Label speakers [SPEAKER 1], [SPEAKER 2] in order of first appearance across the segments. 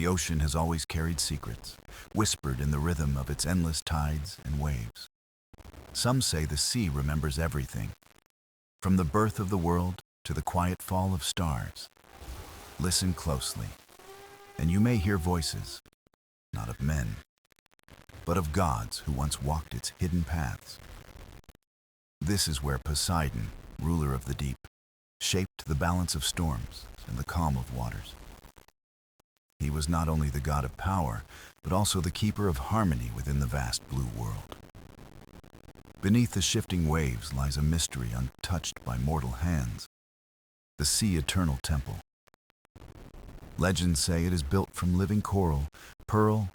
[SPEAKER 1] The ocean has always carried secrets, whispered in the rhythm of its endless tides and waves. Some say the sea remembers everything, from the birth of the world to the quiet fall of stars. Listen closely, and you may hear voices, not of men, but of gods who once walked its hidden paths. This is where Poseidon, ruler of the deep, shaped the balance of storms and the calm of waters. He was not only the god of power, but also the keeper of harmony within the vast blue world. Beneath the shifting waves lies a mystery untouched by mortal hands, the Sea Eternal Temple. Legends say it is built from living coral, pearl,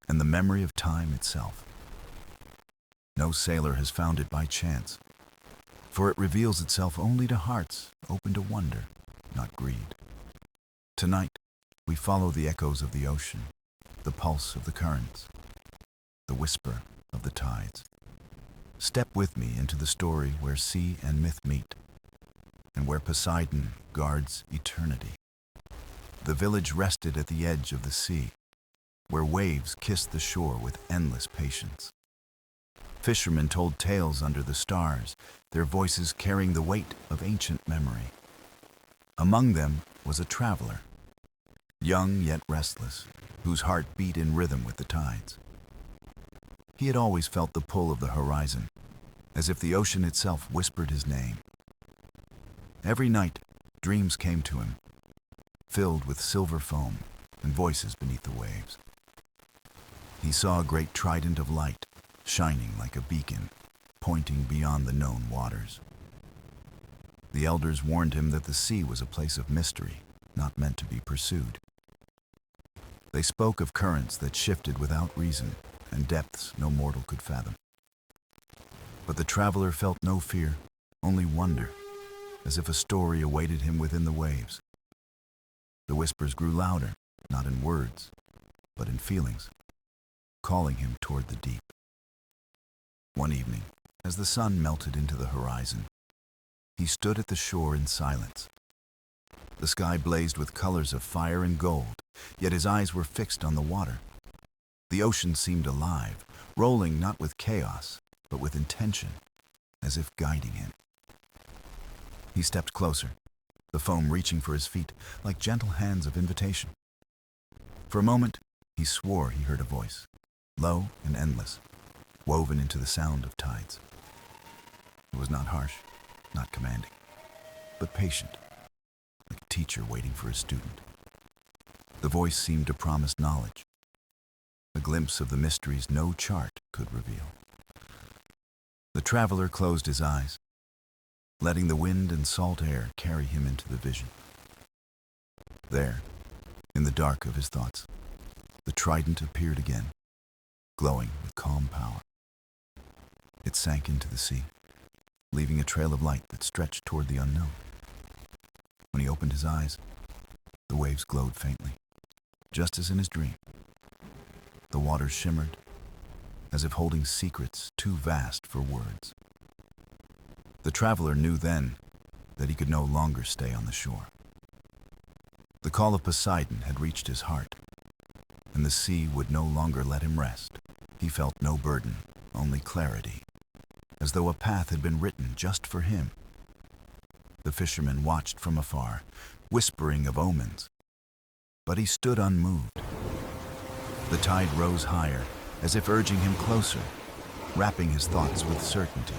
[SPEAKER 1] and the memory of time itself. No sailor has found it by chance, for it reveals itself only to hearts open to wonder, not greed. Tonight, we follow the echoes of the ocean, the pulse of the currents, the whisper of the tides. Step with me into the story where sea and myth meet, and where Poseidon guards eternity. The village rested at the edge of the sea, where waves kissed the shore with endless patience. Fishermen told tales under the stars, their voices carrying the weight of ancient memory. Among them was a traveler, young yet restless, whose heart beat in rhythm with the tides. He had always felt the pull of the horizon, as if the ocean itself whispered his name. Every night, dreams came to him, filled with silver foam and voices beneath the waves. He saw a great trident of light, shining like a beacon, pointing beyond the known waters. The elders warned him that the sea was a place of mystery, not meant to be pursued. They spoke of currents that shifted without reason, and depths no mortal could fathom. But the traveler felt no fear, only wonder, as if a story awaited him within the waves. The whispers grew louder, not in words, but in feelings, calling him toward the deep. One evening, as the sun melted into the horizon, he stood at the shore in silence. The sky blazed with colors of fire and gold, yet his eyes were fixed on the water. The ocean seemed alive, rolling not with chaos, but with intention, as if guiding him. He stepped closer, the foam reaching for his feet like gentle hands of invitation. For a moment, he swore he heard a voice, low and endless, woven into the sound of tides. It was not harsh, not commanding, but patient, like a teacher waiting for a student. The voice seemed to promise knowledge, a glimpse of the mysteries no chart could reveal. The traveler closed his eyes, letting the wind and salt air carry him into the vision. There, in the dark of his thoughts, the trident appeared again, glowing with calm power. It sank into the sea, leaving a trail of light that stretched toward the unknown. When he opened his eyes, the waves glowed faintly, just as in his dream. The waters shimmered, as if holding secrets too vast for words. The traveler knew then that he could no longer stay on the shore. The call of Poseidon had reached his heart, and the sea would no longer let him rest. He felt no burden, only clarity, as though a path had been written just for him. The fisherman watched from afar, whispering of omens, but he stood unmoved. The tide rose higher, as if urging him closer, wrapping his thoughts with certainty.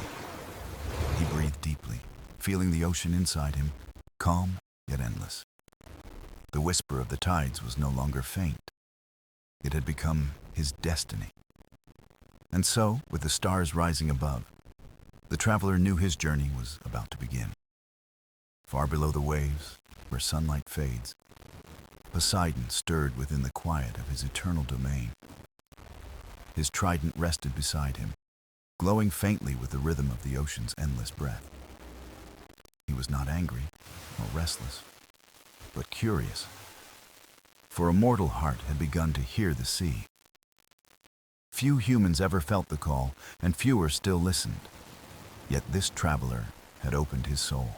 [SPEAKER 1] He breathed deeply, feeling the ocean inside him, calm yet endless. The whisper of the tides was no longer faint. It had become his destiny. And so, with the stars rising above, the traveler knew his journey was about to begin. Far below the waves, where sunlight fades, Poseidon stirred within the quiet of his eternal domain. His trident rested beside him, glowing faintly with the rhythm of the ocean's endless breath. He was not angry or restless, but curious, for a mortal heart had begun to hear the sea. Few humans ever felt the call, and fewer still listened, yet this traveler had opened his soul.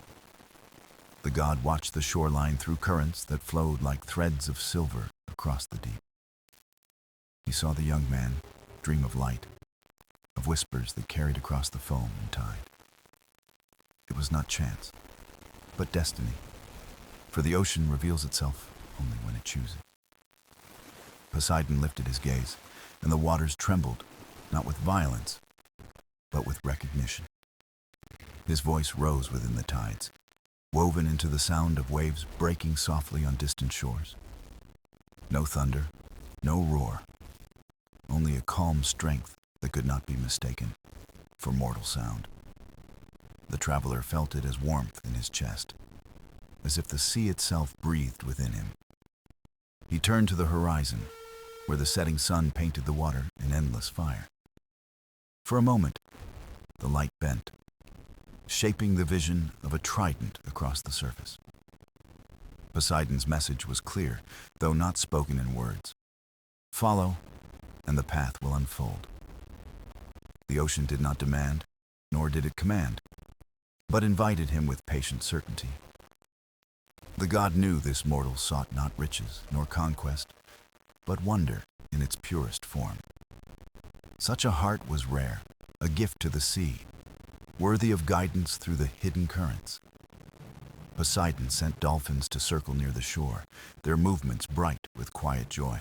[SPEAKER 1] The god watched the shoreline through currents that flowed like threads of silver across the deep. He saw the young man dream of light, of whispers that carried across the foam and tide. It was not chance, but destiny, for the ocean reveals itself only when it chooses. Poseidon lifted his gaze, and the waters trembled, not with violence, but with recognition. His voice rose within the tides, woven into the sound of waves breaking softly on distant shores. No thunder, no roar, only a calm strength that could not be mistaken for mortal sound. The traveler felt it as warmth in his chest, as if the sea itself breathed within him. He turned to the horizon, where the setting sun painted the water in endless fire. For a moment, the light bent, shaping the vision of a trident across the surface. Poseidon's message was clear, though not spoken in words. Follow, and the path will unfold. The ocean did not demand, nor did it command, but invited him with patient certainty. The god knew this mortal sought not riches nor conquest, but wonder in its purest form. Such a heart was rare, a gift to the sea, worthy of guidance through the hidden currents. Poseidon sent dolphins to circle near the shore, their movements bright with quiet joy.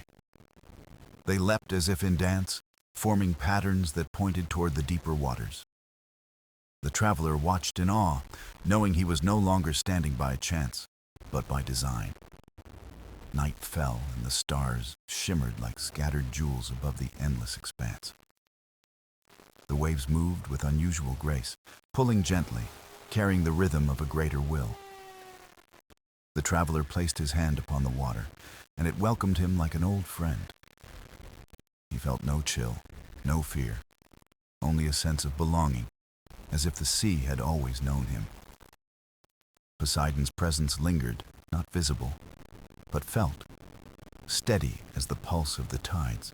[SPEAKER 1] They leapt as if in dance, forming patterns that pointed toward the deeper waters. The traveler watched in awe, knowing he was no longer standing by chance, but by design. Night fell, and the stars shimmered like scattered jewels above the endless expanse. The waves moved with unusual grace, pulling gently, carrying the rhythm of a greater will. The traveler placed his hand upon the water, and it welcomed him like an old friend. He felt no chill, no fear, only a sense of belonging, as if the sea had always known him. Poseidon's presence lingered, not visible, but felt, steady as the pulse of the tides.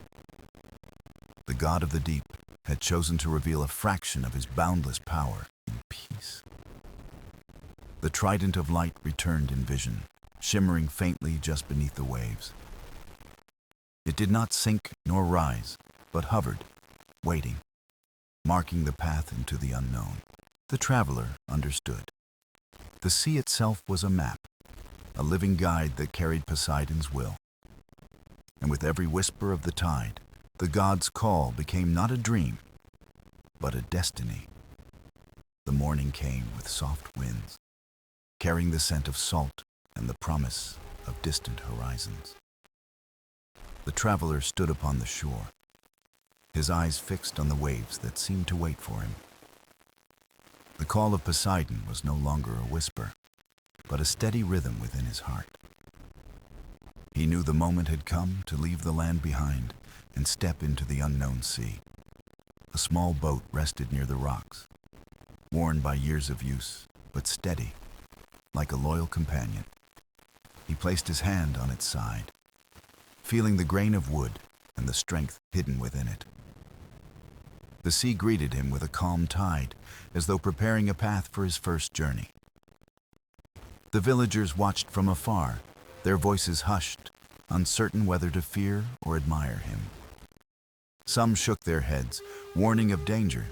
[SPEAKER 1] The god of the deep had chosen to reveal a fraction of his boundless power in peace. The trident of light returned in vision, shimmering faintly just beneath the waves. It did not sink nor rise, but hovered, waiting, marking the path into the unknown. The traveler understood. The sea itself was a map, a living guide that carried Poseidon's will. And with every whisper of the tide, the god's call became not a dream, but a destiny. The morning came with soft winds, carrying the scent of salt and the promise of distant horizons. The traveler stood upon the shore, his eyes fixed on the waves that seemed to wait for him. The call of Poseidon was no longer a whisper, but a steady rhythm within his heart. He knew the moment had come to leave the land behind and step into the unknown sea. A small boat rested near the rocks, worn by years of use, but steady, like a loyal companion. He placed his hand on its side, feeling the grain of wood and the strength hidden within it. The sea greeted him with a calm tide, as though preparing a path for his first journey. The villagers watched from afar, their voices hushed, uncertain whether to fear or admire him. Some shook their heads, warning of danger,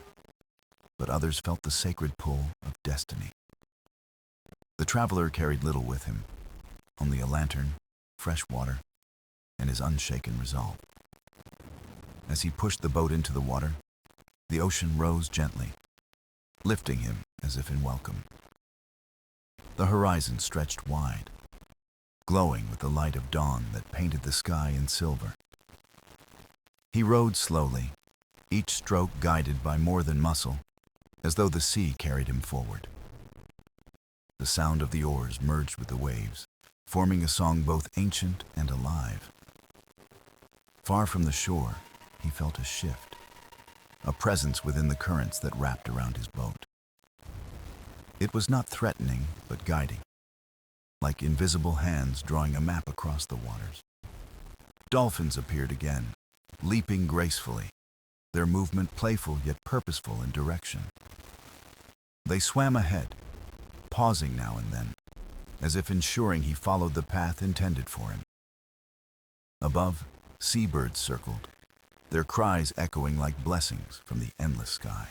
[SPEAKER 1] but others felt the sacred pull of destiny. The traveler carried little with him, only a lantern, fresh water, and his unshaken resolve. As he pushed the boat into the water, the ocean rose gently, lifting him as if in welcome. The horizon stretched wide, glowing with the light of dawn that painted the sky in silver. He rowed slowly, each stroke guided by more than muscle, as though the sea carried him forward. The sound of the oars merged with the waves, forming a song both ancient and alive. Far from the shore, he felt a shift, a presence within the currents that wrapped around his boat. It was not threatening, but guiding, like invisible hands drawing a map across the waters. Dolphins appeared again, leaping gracefully, their movement playful yet purposeful in direction. They swam ahead, pausing now and then, as if ensuring he followed the path intended for him. Above, seabirds circled, their cries echoing like blessings from the endless sky.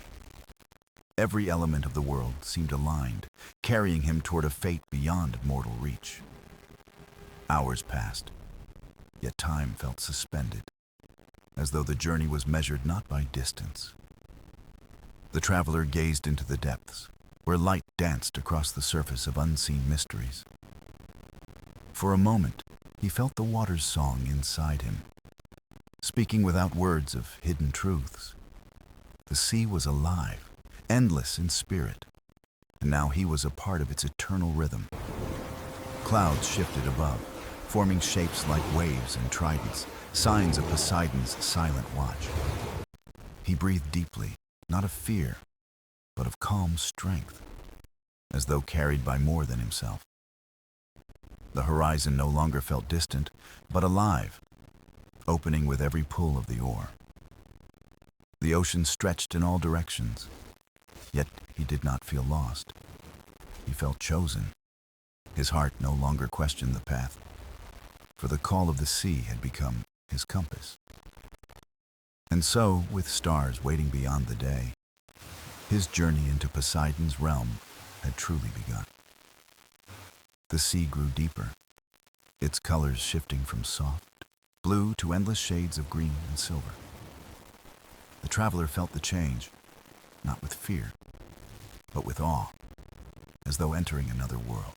[SPEAKER 1] Every element of the world seemed aligned, carrying him toward a fate beyond mortal reach. Hours passed, yet time felt suspended, as though the journey was measured not by distance. The traveler gazed into the depths, where light danced across the surface of unseen mysteries. For a moment, he felt the water's song inside him, speaking without words of hidden truths. The sea was alive, endless in spirit, and now he was a part of its eternal rhythm. Clouds shifted above, forming shapes like waves and tridents, signs of Poseidon's silent watch. He breathed deeply, not of fear, but of calm strength, as though carried by more than himself. The horizon no longer felt distant, but alive, opening with every pull of the oar. The ocean stretched in all directions, yet he did not feel lost. He felt chosen. His heart no longer questioned the path, for the call of the sea had become his compass. And so, with stars waiting beyond the day, his journey into Poseidon's realm had truly begun. The sea grew deeper, its colors shifting from soft blue to endless shades of green and silver. The traveler felt the change, not with fear, but with awe, as though entering another world.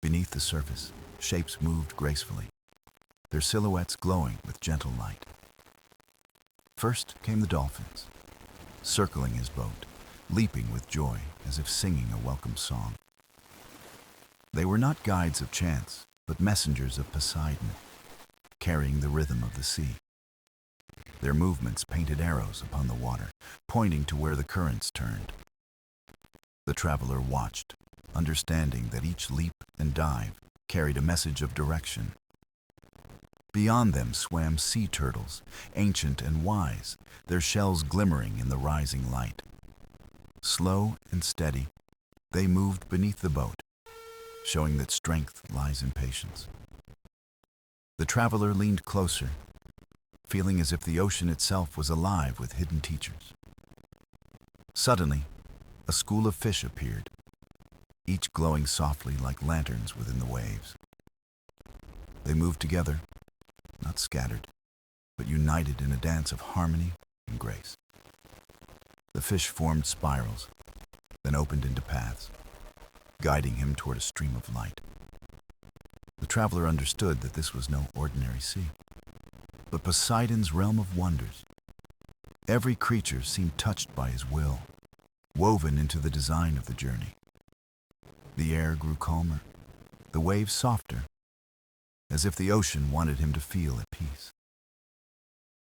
[SPEAKER 1] Beneath the surface, shapes moved gracefully, their silhouettes glowing with gentle light. First came the dolphins, circling his boat, leaping with joy as if singing a welcome song. They were not guides of chance, but messengers of Poseidon, carrying the rhythm of the sea. Their movements painted arrows upon the water, pointing to where the currents turned. The traveler watched, understanding that each leap and dive carried a message of direction. Beyond them swam sea turtles, ancient and wise, their shells glimmering in the rising light. Slow and steady, they moved beneath the boat, showing that strength lies in patience. The traveler leaned closer, feeling as if the ocean itself was alive with hidden teachers. Suddenly, a school of fish appeared, each glowing softly like lanterns within the waves. They moved together, not scattered, but united in a dance of harmony and grace. The fish formed spirals, then opened into paths, guiding him toward a stream of light. The traveler understood that this was no ordinary sea, but Poseidon's realm of wonders. Every creature seemed touched by his will, woven into the design of the journey. The air grew calmer, the waves softer, as if the ocean wanted him to feel at peace.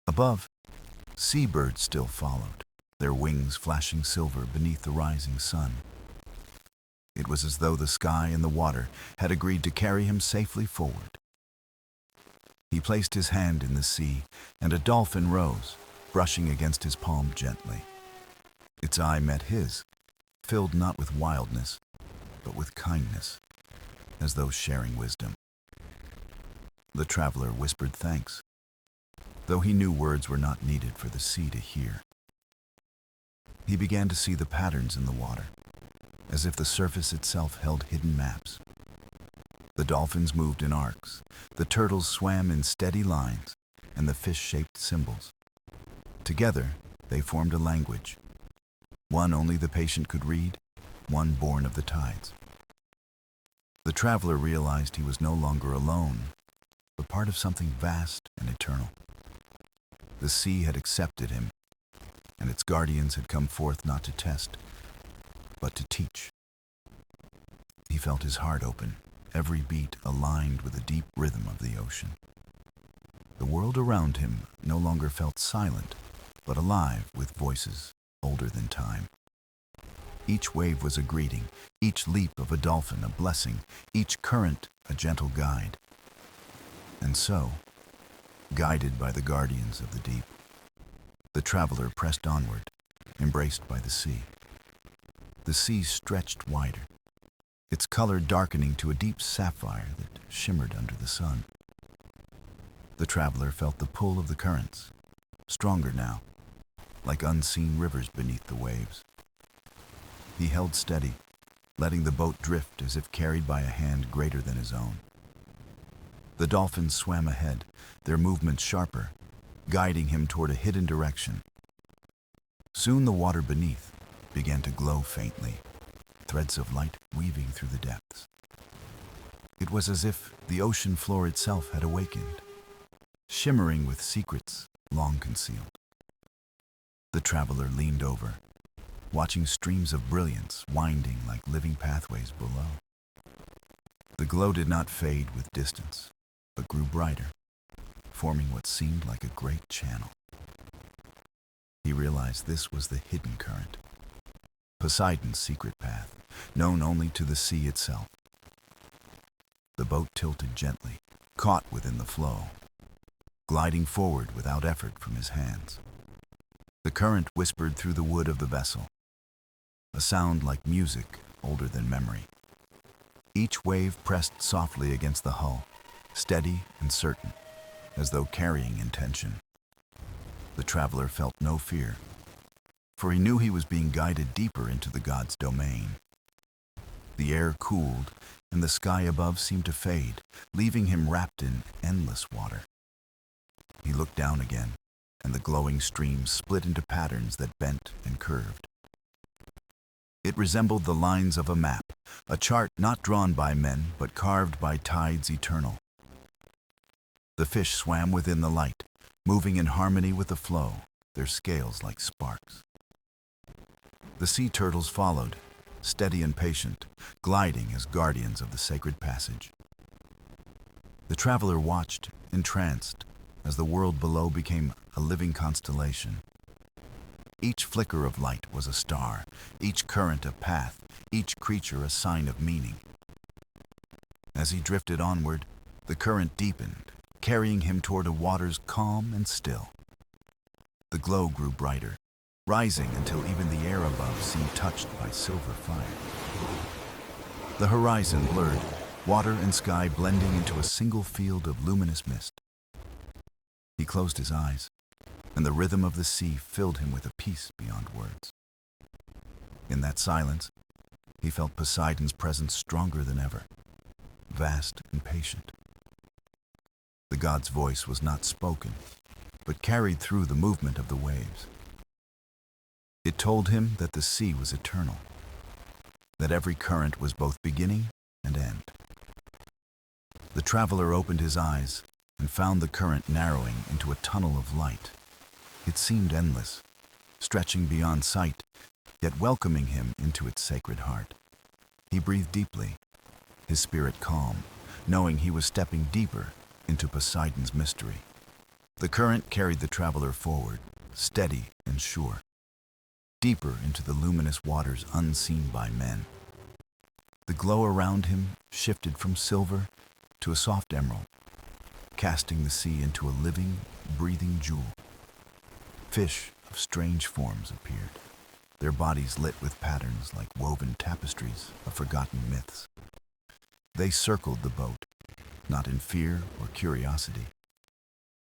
[SPEAKER 1] Above, seabirds still followed, their wings flashing silver beneath the rising sun. It was as though the sky and the water had agreed to carry him safely forward. He placed his hand in the sea, and a dolphin rose, brushing against his palm gently. Its eye met his, filled not with wildness, but with kindness, as though sharing wisdom. The traveler whispered thanks, though he knew words were not needed for the sea to hear. He began to see the patterns in the water, as if the surface itself held hidden maps. The dolphins moved in arcs, the turtles swam in steady lines, and the fish shaped symbols. Together, they formed a language, one only the patient could read, one born of the tides. The traveler realized he was no longer alone, but part of something vast and eternal. The sea had accepted him, and its guardians had come forth not to test, but to teach. He felt his heart open, every beat aligned with the deep rhythm of the ocean. The world around him no longer felt silent, but alive with voices older than time. Each wave was a greeting, each leap of a dolphin a blessing, each current a gentle guide. And so, guided by the guardians of the deep, the traveler pressed onward, embraced by the sea. The sea stretched wider, its color darkening to a deep sapphire that shimmered under the sun. The traveler felt the pull of the currents, stronger now, like unseen rivers beneath the waves. He held steady, letting the boat drift as if carried by a hand greater than his own. The dolphins swam ahead, their movements sharper, guiding him toward a hidden direction. Soon the water beneath began to glow faintly, threads of light weaving through the depths. It was as if the ocean floor itself had awakened, shimmering with secrets long concealed. The traveler leaned over, watching streams of brilliance winding like living pathways below. The glow did not fade with distance, but grew brighter, forming what seemed like a great channel. He realized this was the hidden current, Poseidon's secret path, known only to the sea itself. The boat tilted gently, caught within the flow, gliding forward without effort from his hands. The current whispered through the wood of the vessel, a sound like music older than memory. Each wave pressed softly against the hull, steady and certain, as though carrying intention. The traveler felt no fear, for he knew he was being guided deeper into the god's domain. The air cooled, and the sky above seemed to fade, leaving him wrapped in endless water. He looked down again, and the glowing stream split into patterns that bent and curved. It resembled the lines of a map, a chart not drawn by men, but carved by tides eternal. The fish swam within the light, moving in harmony with the flow, their scales like sparks. The sea turtles followed, steady and patient, gliding as guardians of the sacred passage. The traveler watched, entranced, as the world below became a living constellation. Each flicker of light was a star, each current a path, each creature a sign of meaning. As he drifted onward, the current deepened, carrying him toward a waters calm and still. The glow grew brighter, rising until even the air above seemed touched by silver fire. The horizon blurred, water and sky blending into a single field of luminous mist. He closed his eyes, and the rhythm of the sea filled him with a peace beyond words. In that silence, he felt Poseidon's presence stronger than ever, vast and patient. The god's voice was not spoken, but carried through the movement of the waves. It told him that the sea was eternal, that every current was both beginning and end. The traveler opened his eyes and found the current narrowing into a tunnel of light. It seemed endless, stretching beyond sight, yet welcoming him into its sacred heart. He breathed deeply, his spirit calm, knowing he was stepping deeper into Poseidon's mystery. The current carried the traveler forward, steady and sure, deeper into the luminous waters unseen by men. The glow around him shifted from silver to a soft emerald, casting the sea into a living, breathing jewel. Fish of strange forms appeared, their bodies lit with patterns like woven tapestries of forgotten myths. They circled the boat, not in fear or curiosity,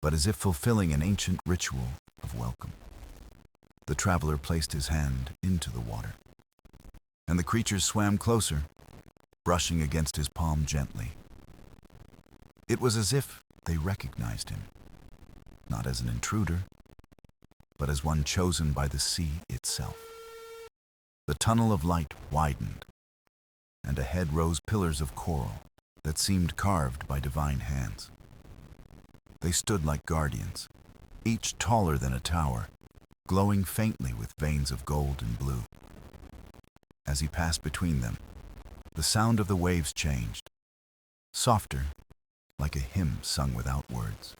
[SPEAKER 1] but as if fulfilling an ancient ritual of welcome. The traveler placed his hand into the water, and the creatures swam closer, brushing against his palm gently. It was as if they recognized him, not as an intruder, but as one chosen by the sea itself. The tunnel of light widened, and ahead rose pillars of coral that seemed carved by divine hands. They stood like guardians, each taller than a tower, glowing faintly with veins of gold and blue. As he passed between them, the sound of the waves changed, softer, like a hymn sung without words.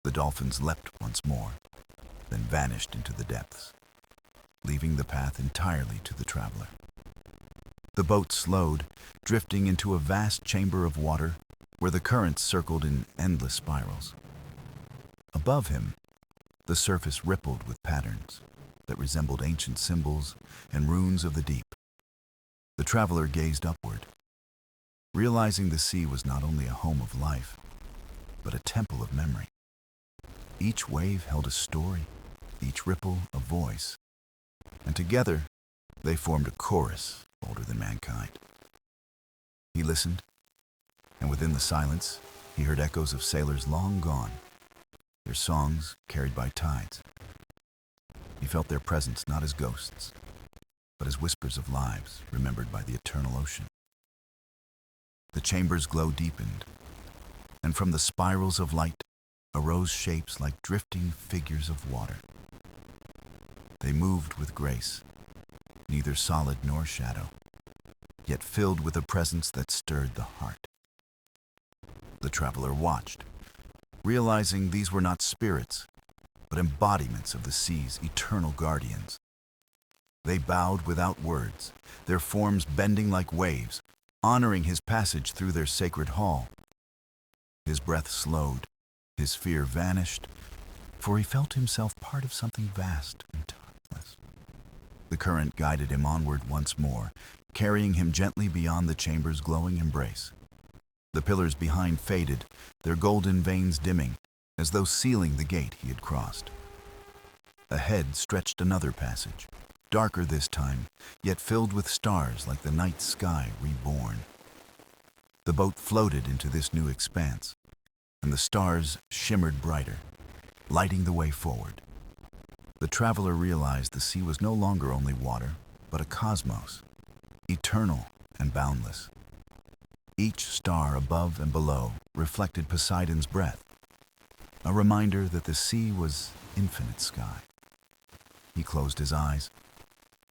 [SPEAKER 1] The dolphins leapt once more, then vanished into the depths, leaving the path entirely to the traveler. The boat slowed, drifting into a vast chamber of water where the currents circled in endless spirals. Above him, the surface rippled with patterns that resembled ancient symbols and runes of the deep. The traveler gazed upward, realizing the sea was not only a home of life, but a temple of memory. Each wave held a story, each ripple a voice, and together they formed a chorus older than mankind. He listened, and within the silence, he heard echoes of sailors long gone, their songs carried by tides. He felt their presence not as ghosts, but as whispers of lives remembered by the eternal ocean. The chamber's glow deepened, and from the spirals of light arose shapes like drifting figures of water. They moved with grace, neither solid nor shadow, yet filled with a presence that stirred the heart. The traveler watched, realizing these were not spirits, but embodiments of the sea's eternal guardians. They bowed without words, their forms bending like waves, honoring his passage through their sacred hall. His breath slowed, his fear vanished, for he felt himself part of something vast and timeless. The current guided him onward once more, carrying him gently beyond the chamber's glowing embrace. The pillars behind faded, their golden veins dimming, as though sealing the gate he had crossed. Ahead stretched another passage, darker this time, yet filled with stars like the night sky reborn. The boat floated into this new expanse, and the stars shimmered brighter, lighting the way forward. The traveler realized the sea was no longer only water, but a cosmos, eternal and boundless. Each star above and below reflected Poseidon's breath, a reminder that the sea was infinite sky. He closed his eyes,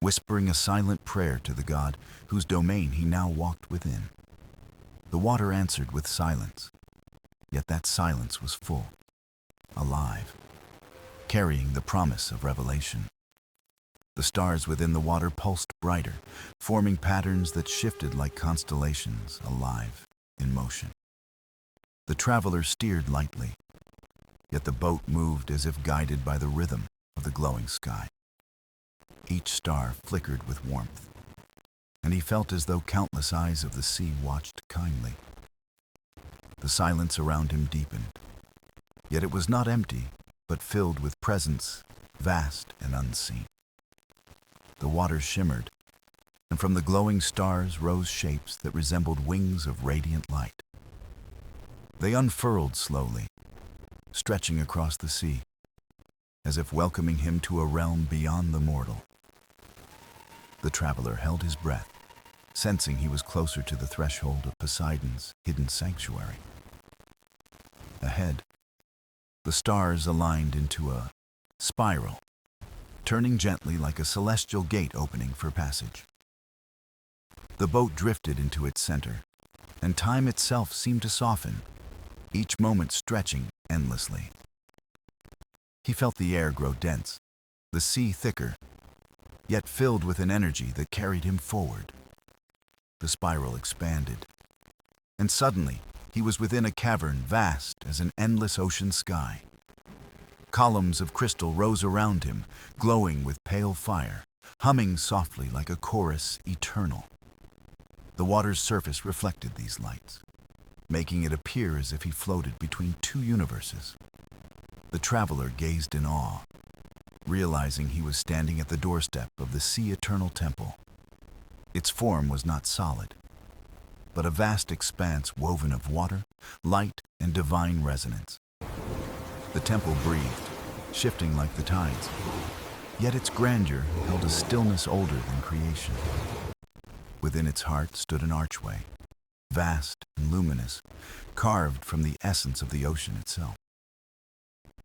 [SPEAKER 1] whispering a silent prayer to the god whose domain he now walked within. The water answered with silence, yet that silence was full, alive, carrying the promise of revelation. The stars within the water pulsed brighter, forming patterns that shifted like constellations, alive, in motion. The traveler steered lightly, yet the boat moved as if guided by the rhythm of the glowing sky. Each star flickered with warmth, and he felt as though countless eyes of the sea watched kindly. The silence around him deepened, yet it was not empty, but filled with presence, vast and unseen. The water shimmered, and from the glowing stars rose shapes that resembled wings of radiant light. They unfurled slowly, stretching across the sea, as if welcoming him to a realm beyond the mortal. The traveler held his breath, sensing he was closer to the threshold of Poseidon's hidden sanctuary. Ahead, the stars aligned into a spiral, turning gently like a celestial gate opening for passage. The boat drifted into its center, and time itself seemed to soften, each moment stretching endlessly. He felt the air grow dense, the sea thicker, yet filled with an energy that carried him forward. The spiral expanded, and suddenly he was within a cavern vast as an endless ocean sky. Columns of crystal rose around him, glowing with pale fire, humming softly like a chorus eternal. The water's surface reflected these lights, making it appear as if he floated between two universes. The traveler gazed in awe, realizing he was standing at the doorstep of the Sea Eternal Temple. Its form was not solid, but a vast expanse woven of water, light, and divine resonance. The temple breathed, shifting like the tides, yet its grandeur held a stillness older than creation. Within its heart stood an archway, vast and luminous, carved from the essence of the ocean itself.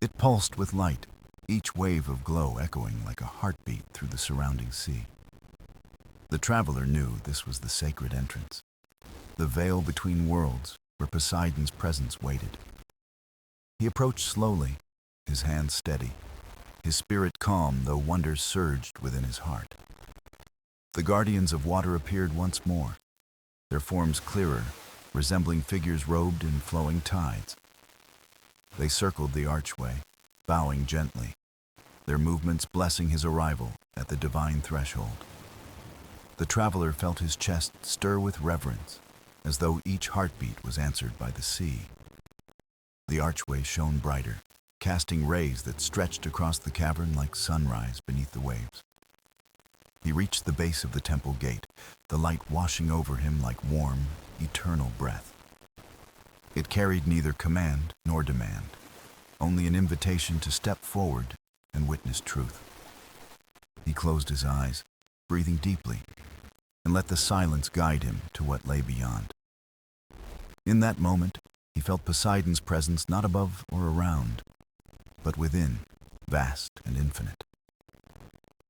[SPEAKER 1] It pulsed with light, each wave of glow echoing like a heartbeat through the surrounding sea. The traveler knew this was the sacred entrance, the veil between worlds where Poseidon's presence waited. He approached slowly, his hands steady, his spirit calm though wonder surged within his heart. The guardians of water appeared once more, their forms clearer, resembling figures robed in flowing tides. They circled the archway, bowing gently, their movements blessing his arrival at the divine threshold. The The traveler felt his chest stir with reverence, as though each heartbeat was answered by the sea. The archway shone brighter, casting rays that stretched across the cavern like sunrise beneath the waves. He reached the base of the temple gate, the light washing over him like warm, eternal breath. It carried neither command nor demand, only an invitation to step forward and witness truth. He closed his eyes, breathing deeply, and let the silence guide him to what lay beyond. In that moment, he felt Poseidon's presence not above or around, but within, vast and infinite.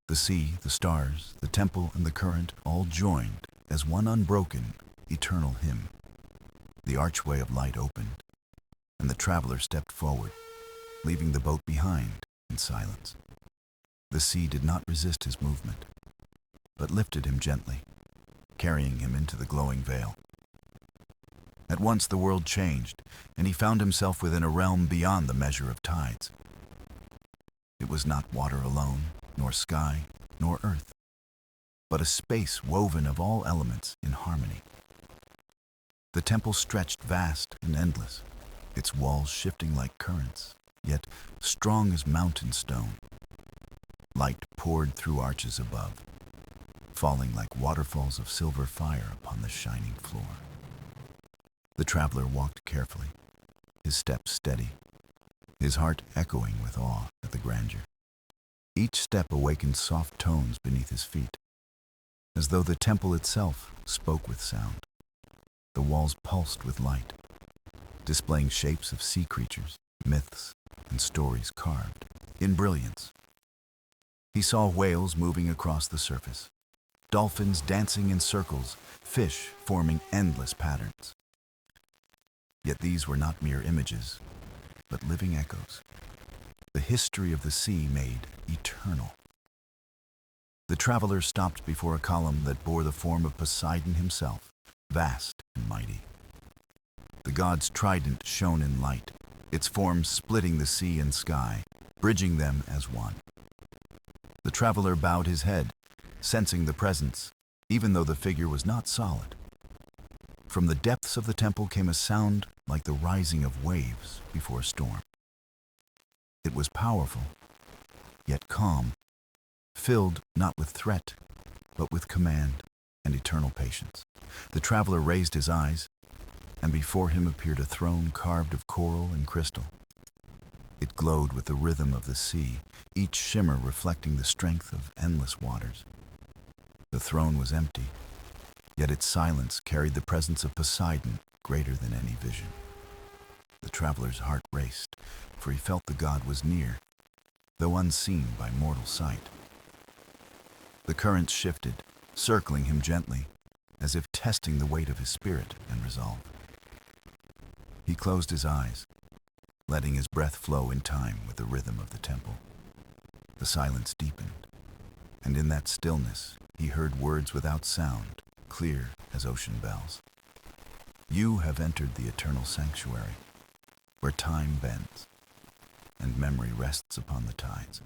[SPEAKER 1] The sea, the stars, the temple, and the current all joined as one unbroken, eternal hymn. The archway of light opened, and the traveler stepped forward, leaving the boat behind in silence. The sea did not resist his movement, but lifted him gently, carrying him into the glowing veil. At once the world changed, and he found himself within a realm beyond the measure of tides. It was not water alone, nor sky, nor earth, but a space woven of all elements in harmony. The temple stretched vast and endless, its walls shifting like currents, yet strong as mountain stone. Light poured through arches above, falling like waterfalls of silver fire upon the shining floor. The traveler walked carefully, his steps steady, his heart echoing with awe at the grandeur. Each step awakened soft tones beneath his feet, as though the temple itself spoke with sound. The walls pulsed with light, displaying shapes of sea creatures, myths, and stories carved in brilliance. He saw whales moving across the surface, dolphins dancing in circles, fish forming endless patterns. Yet these were not mere images, but living echoes. The history of the sea made eternal. The traveler stopped before a column that bore the form of Poseidon himself, vast and mighty. The god's trident shone in light, its form splitting the sea and sky, bridging them as one. The traveler bowed his head, sensing the presence, even though the figure was not solid. From the depths of the temple came a sound like the rising of waves before a storm. It was powerful, yet calm, filled not with threat, but with command and eternal patience. The traveler raised his eyes, and before him appeared a throne carved of coral and crystal. It glowed with the rhythm of the sea, each shimmer reflecting the strength of endless waters. The throne was empty, yet its silence carried the presence of Poseidon greater than any vision. The traveler's heart raced, for he felt the god was near, though unseen by mortal sight. The currents shifted, circling him gently, as if testing the weight of his spirit and resolve. He closed his eyes, letting his breath flow in time with the rhythm of the temple. The silence deepened, and in that stillness he heard words without sound, clear as ocean bells. You have entered the eternal sanctuary, where time bends, and memory rests upon the tides.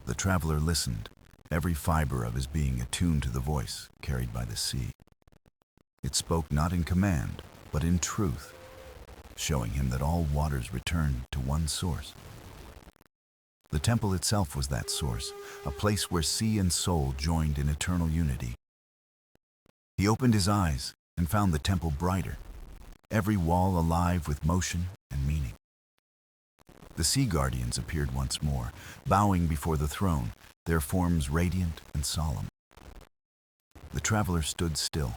[SPEAKER 1] The traveler listened, every fiber of his being attuned to the voice carried by the sea. It spoke not in command, but in truth, showing him that all waters return to one source. The temple itself was that source, a place where sea and soul joined in eternal unity. He opened his eyes and found the temple brighter, every wall alive with motion and meaning. The sea guardians appeared once more, bowing before the throne, their forms radiant and solemn. The traveler stood still,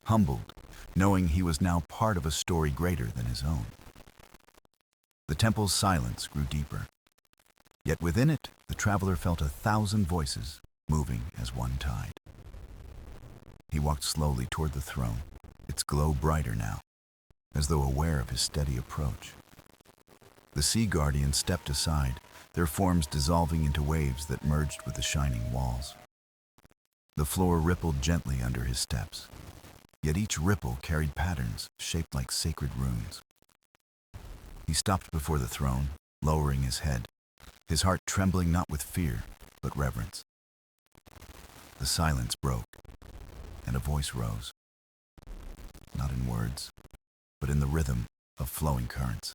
[SPEAKER 1] humbled, knowing he was now part of a story greater than his own. The temple's silence grew deeper, yet within it the traveler felt 1,000 voices moving as one tide. He walked slowly toward the throne, its glow brighter now, as though aware of his steady approach. The sea guardians stepped aside, their forms dissolving into waves that merged with the shining walls. The floor rippled gently under his steps, yet each ripple carried patterns shaped like sacred runes. He stopped before the throne, lowering his head, his heart trembling not with fear, but reverence. The silence broke, and a voice rose, not in words, but in the rhythm of flowing currents.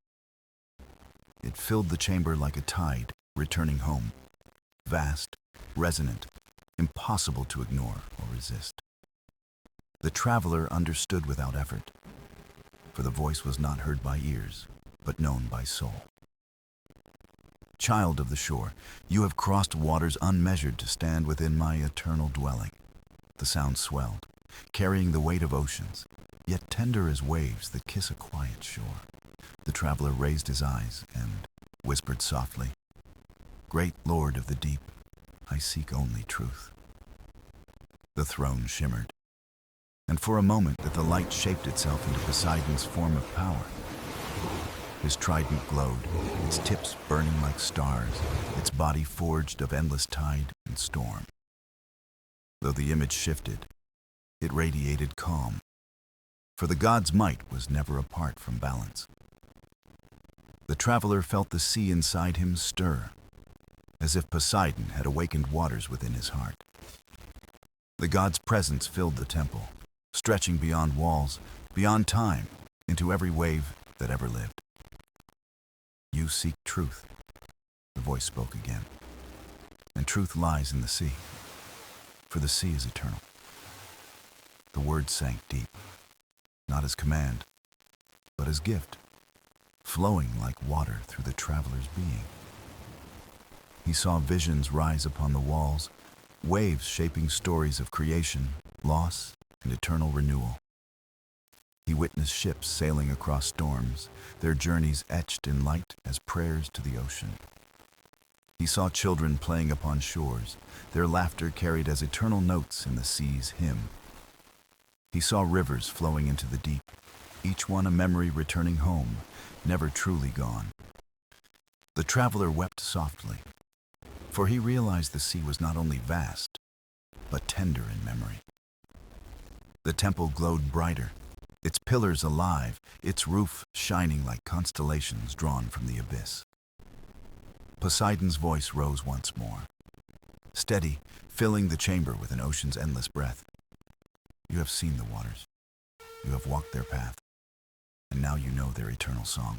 [SPEAKER 1] It filled the chamber like a tide returning home, vast, resonant, impossible to ignore or resist. The traveler understood without effort, for the voice was not heard by ears, but known by soul. Child of the shore, you have crossed waters unmeasured to stand within my eternal dwelling. The sound swelled, carrying the weight of oceans, yet tender as waves that kiss a quiet shore. The traveler raised his eyes and whispered softly, "Great Lord of the deep, I seek only truth." The throne shimmered, and for a moment the light shaped itself into Poseidon's form of power. His trident glowed, its tips burning like stars, its body forged of endless tide and storm. Though the image shifted, it radiated calm, for the god's might was never apart from balance. The traveler felt the sea inside him stir, as if Poseidon had awakened waters within his heart. The god's presence filled the temple, stretching beyond walls, beyond time, into every wave that ever lived. "You seek truth," the voice spoke again, "and truth lies in the sea, for the sea is eternal." The words sank deep, not as command, but as gift, flowing like water through the traveler's being. He saw visions rise upon the walls, waves shaping stories of creation, loss, and eternal renewal. He witnessed ships sailing across storms, their journeys etched in light as prayers to the ocean. He saw children playing upon shores, their laughter carried as eternal notes in the sea's hymn. He saw rivers flowing into the deep, each one a memory returning home, never truly gone. The traveler wept softly, for he realized the sea was not only vast, but tender in memory. The temple glowed brighter, its pillars alive, its roof shining like constellations drawn from the abyss. Poseidon's voice rose once more, steady, filling the chamber with an ocean's endless breath. "You have seen the waters, you have walked their path, and now you know their eternal song."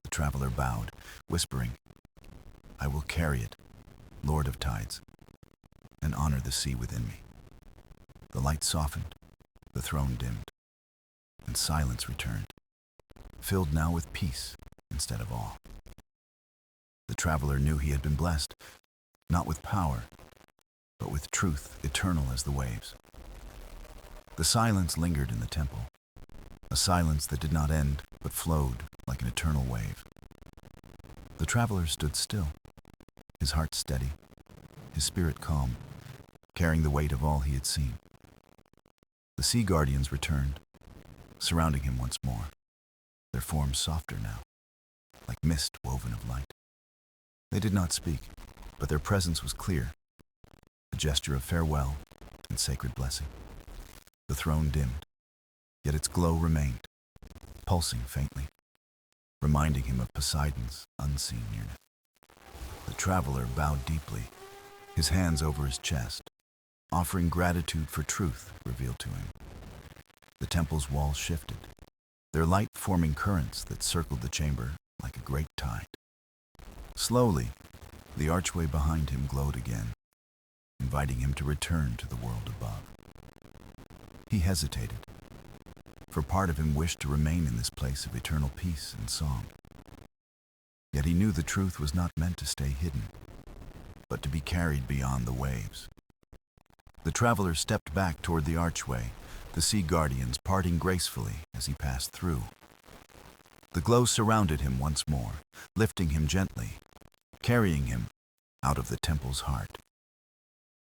[SPEAKER 1] The traveler bowed, whispering, "I will carry it, Lord of tides, and honor the sea within me." The light softened, the throne dimmed, and silence returned, filled now with peace instead of awe. The traveler knew he had been blessed, not with power, but with truth eternal as the waves. The silence lingered in the temple, a silence that did not end, but flowed like an eternal wave. The traveler stood still, his heart steady, his spirit calm, carrying the weight of all he had seen. The sea guardians returned, surrounding him once more, their forms softer now, like mist woven of light. They did not speak, but their presence was clear, a gesture of farewell and sacred blessing. The throne dimmed, yet its glow remained, pulsing faintly, reminding him of Poseidon's unseen nearness. The traveler bowed deeply, his hands over his chest, offering gratitude for truth revealed to him. The temple's walls shifted, their light forming currents that circled the chamber like a great tide. Slowly, the archway behind him glowed again, inviting him to return to the world above. He hesitated, for part of him wished to remain in this place of eternal peace and song. Yet he knew the truth was not meant to stay hidden, but to be carried beyond the waves. The traveler stepped back toward the archway, the sea guardians parting gracefully as he passed through. The glow surrounded him once more, lifting him gently, carrying him out of the temple's heart.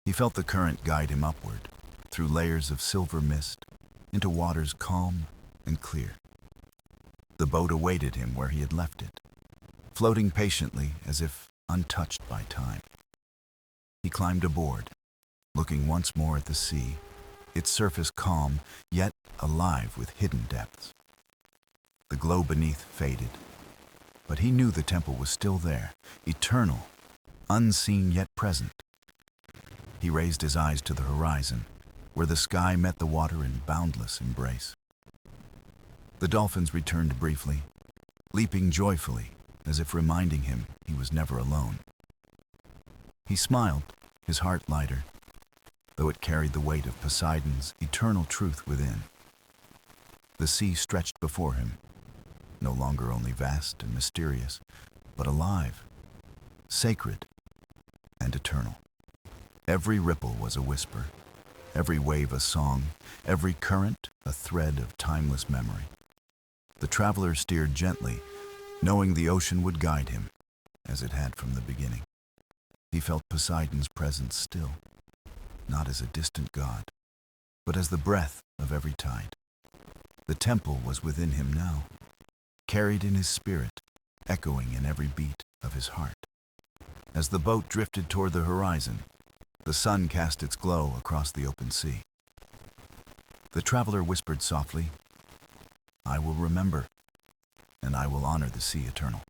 [SPEAKER 1] He felt the current guide him upward, through layers of silver mist, into waters calm and clear. The boat awaited him where he had left it, floating patiently as if untouched by time. He climbed aboard, looking once more at the sea, its surface calm, yet alive with hidden depths. The glow beneath faded, but he knew the temple was still there, eternal, unseen yet present. He raised his eyes to the horizon, where the sky met the water in boundless embrace. The dolphins returned briefly, leaping joyfully, as if reminding him he was never alone. He smiled, his heart lighter, though it carried the weight of Poseidon's eternal truth within. The sea stretched before him, no longer only vast and mysterious, but alive, sacred, and eternal. Every ripple was a whisper, every wave a song, every current a thread of timeless memory. The traveler steered gently, knowing the ocean would guide him, as it had from the beginning. He felt Poseidon's presence still, not as a distant god, but as the breath of every tide. The temple was within him now, carried in his spirit, echoing in every beat of his heart. As the boat drifted toward the horizon, the sun cast its glow across the open sea. The traveler whispered softly, "I will remember, and I will honor the sea eternal."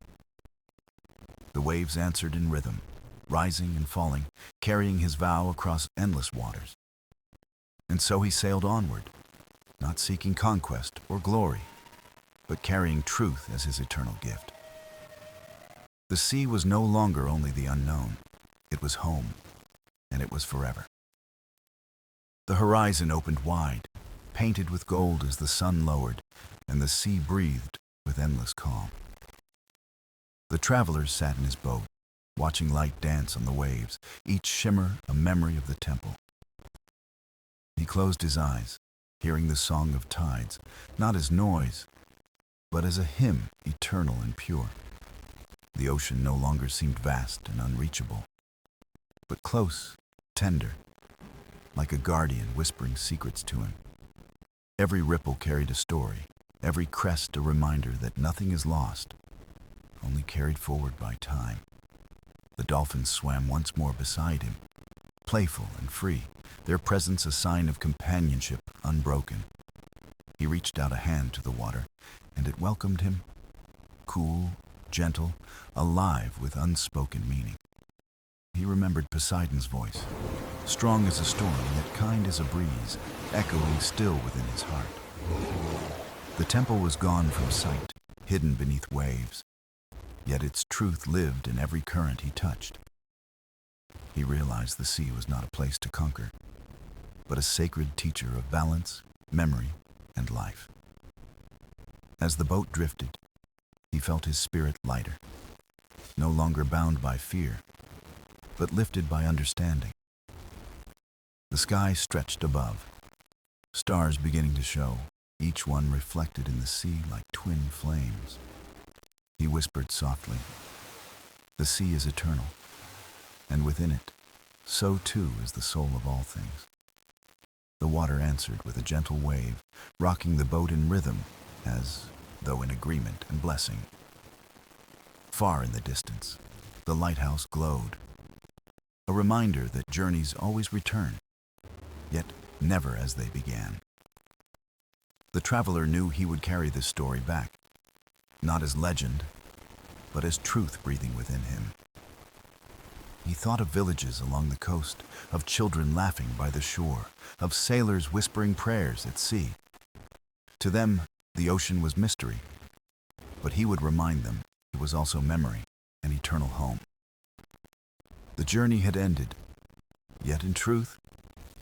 [SPEAKER 1] The waves answered in rhythm, rising and falling, carrying his vow across endless waters. And so he sailed onward, not seeking conquest or glory, but carrying truth as his eternal gift. The sea was no longer only the unknown. It was home, and it was forever. The horizon opened wide, painted with gold as the sun lowered, and the sea breathed with endless calm. The traveler sat in his boat, watching light dance on the waves, each shimmer a memory of the temple. He closed his eyes, hearing the song of tides, not as noise, but as a hymn eternal and pure. The ocean no longer seemed vast and unreachable, but close, tender, like a guardian whispering secrets to him. Every ripple carried a story, every crest a reminder that nothing is lost, only carried forward by time. The dolphins swam once more beside him, playful and free, their presence a sign of companionship unbroken. He reached out a hand to the water, and it welcomed him, cool, gentle, alive with unspoken meaning. He remembered Poseidon's voice, strong as a storm, yet kind as a breeze, echoing still within his heart. The temple was gone from sight, hidden beneath waves, yet its truth lived in every current he touched. He realized the sea was not a place to conquer, but a sacred teacher of balance, memory, and life. As the boat drifted, he felt his spirit lighter, no longer bound by fear, but lifted by understanding. The sky stretched above, stars beginning to show, each one reflected in the sea like twin flames. He whispered softly, "The sea is eternal, and within it, so too is the soul of all things." The water answered with a gentle wave, rocking the boat in rhythm, as though in agreement and blessing. Far in the distance, the lighthouse glowed, a reminder that journeys always return, yet never as they began. The traveler knew he would carry this story back, not as legend, but as truth breathing within him. He thought of villages along the coast, of children laughing by the shore, of sailors whispering prayers at sea. To them, the ocean was mystery, but he would remind them it was also memory, an eternal home. The journey had ended, yet in truth,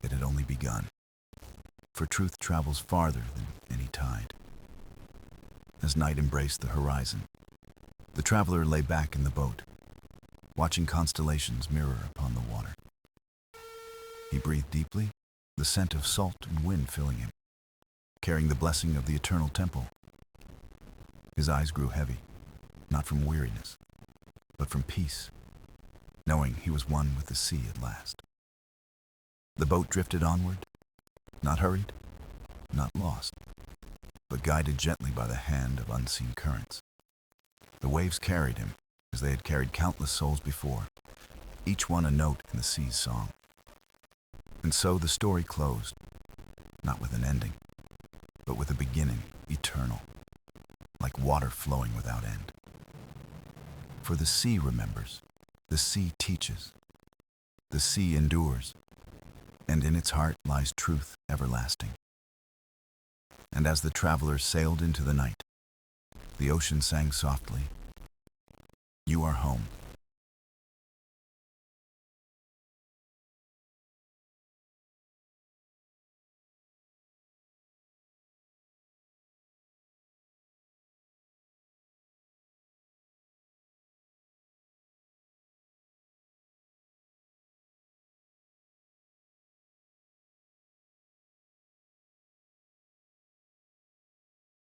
[SPEAKER 1] it had only begun. For truth travels farther than any tide. As night embraced the horizon, the traveler lay back in the boat, watching constellations mirror upon the water. He breathed deeply, the scent of salt and wind filling him, carrying the blessing of the eternal temple. His eyes grew heavy, not from weariness, but from peace, knowing he was one with the sea at last. The boat drifted onward, not hurried, not lost, but guided gently by the hand of unseen currents. The waves carried him, as they had carried countless souls before, each one a note in the sea's song. And so the story closed, not with an ending, but with a beginning eternal, like water flowing without end. For the sea remembers, the sea teaches, the sea endures, and in its heart lies truth everlasting. And as the travelers sailed into the night, the ocean sang softly, "You are home."